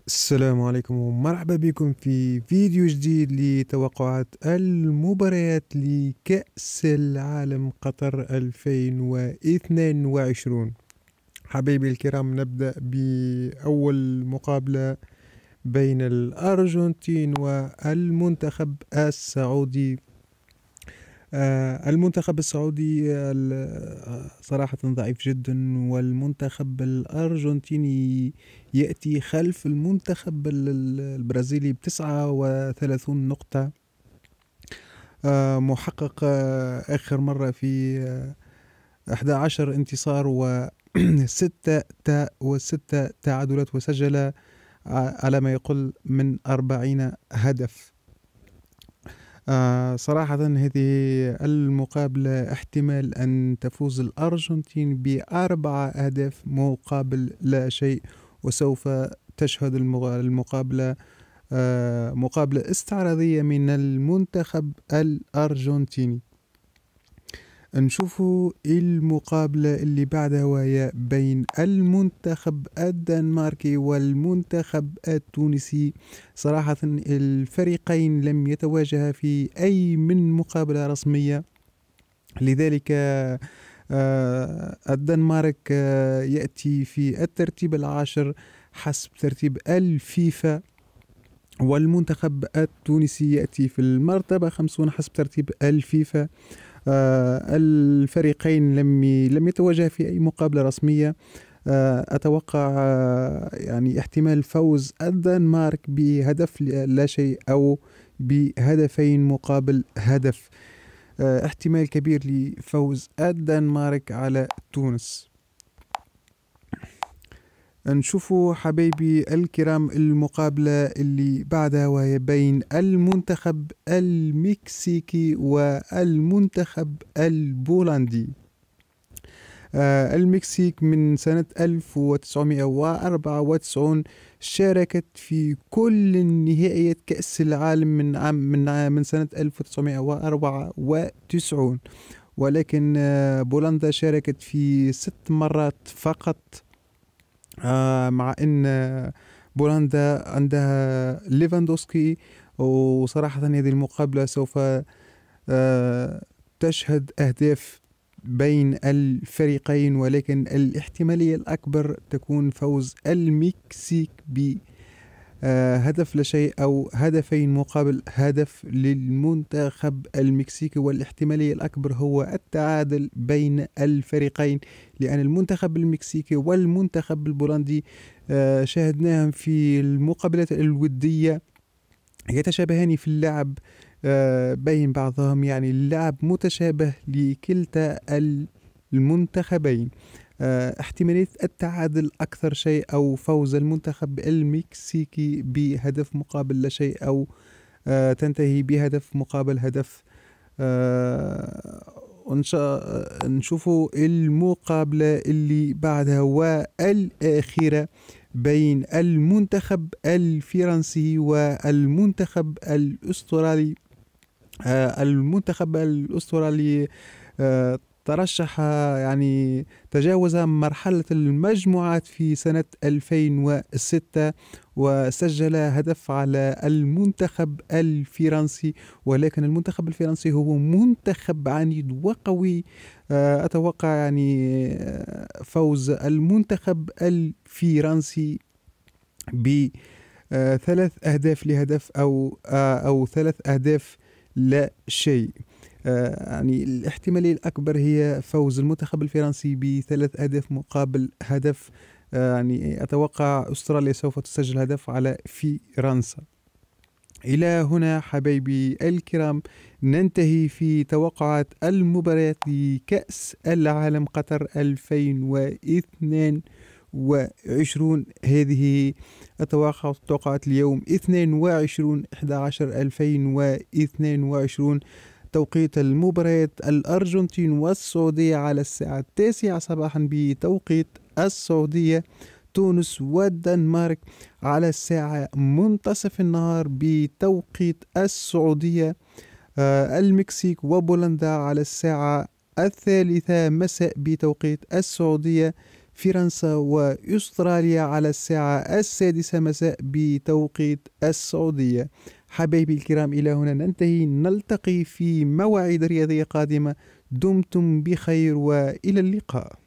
السلام عليكم ومرحبا بكم في فيديو جديد لتوقعات المباريات لكأس العالم قطر 2022. حبايبي الكرام، نبدأ بأول مقابلة بين الأرجنتين والمنتخب السعودي. المنتخب السعودي صراحة ضعيف جدا، والمنتخب الأرجنتيني يأتي خلف المنتخب البرازيلي ب39 نقطة. محقق آخر مرة في 11 انتصار وستة تعادلات، وسجل على ما يقل من 40 هدف. صراحة هذه المقابلة احتمال أن تفوز الأرجنتين ب4 أهداف مقابل لا شيء، وسوف تشهد المقابلة مقابلة استعراضية من المنتخب الأرجنتيني. نشوفوا المقابلة اللي بعدها، وهي بين المنتخب الدنماركي والمنتخب التونسي. صراحة الفريقين لم يتواجها في أي من مقابلة رسمية، لذلك الدنمارك يأتي في الترتيب العاشر حسب ترتيب الفيفا، والمنتخب التونسي يأتي في المرتبة 50 حسب ترتيب الفيفا. الفريقين لم يتواجه في أي مقابلة رسمية. أتوقع يعني احتمال فوز الدنمارك بهدف لا شيء أو بهدفين مقابل هدف. احتمال كبير لفوز الدنمارك على تونس. نشوفوا حبايبي الكرام المقابلة اللي بعدها، وهي بين المنتخب المكسيكي والمنتخب البولندي. المكسيك من سنة 1994 شاركت في كل نهائيات كأس العالم من سنة 1994، ولكن بولندا شاركت في 6 مرات فقط. مع ان بولندا عندها ليفاندوسكي. وصراحة هذه المقابلة سوف تشهد أهداف بين الفريقين، ولكن الاحتمالية الأكبر تكون فوز المكسيك بهدف لا شيء أو هدفين مقابل هدف للمنتخب المكسيكي، والاحتمالية الأكبر هو التعادل بين الفريقين، لأن المنتخب المكسيكي والمنتخب البولندي شاهدناهم في المقابلات الودية يتشابهان في اللعب بين بعضهم، يعني اللعب متشابه لكلتا المنتخبين. احتمالية التعادل أكثر شيء، أو فوز المنتخب المكسيكي بهدف مقابل لا شيء، أو تنتهي بهدف مقابل هدف. نشوفوا المقابلة اللي بعدها والأخيرة بين المنتخب الفرنسي والمنتخب الأسترالي. المنتخب الأسترالي ترشح، يعني تجاوز مرحلة المجموعات في سنة 2006، وسجل هدف على المنتخب الفرنسي، ولكن المنتخب الفرنسي هو منتخب عنيد وقوي. أتوقع يعني فوز المنتخب الفرنسي ب3 أهداف لهدف، أو 3 أهداف لا شيء. يعني الاحتمالية الأكبر هي فوز المنتخب الفرنسي ب3 أهداف مقابل هدف. يعني أتوقع أستراليا سوف تسجل هدف على فرنسا. إلى هنا حبايبي الكرام ننتهي في توقعات المباريات لكأس العالم قطر 2022. هذه توقعات اليوم 22/11/2022 توقيت المباريات. الأرجنتين والسعودية على الساعة 9 صباحا بتوقيت السعودية. تونس والدنمارك على الساعة منتصف النهار بتوقيت السعودية. المكسيك وبولندا على الساعة 3 مساء بتوقيت السعودية. فرنسا وأستراليا على الساعة 6 مساء بتوقيت السعودية. حبايبي الكرام، إلى هنا ننتهي، نلتقي في مواعيد رياضية قادمة. دمتم بخير وإلى اللقاء.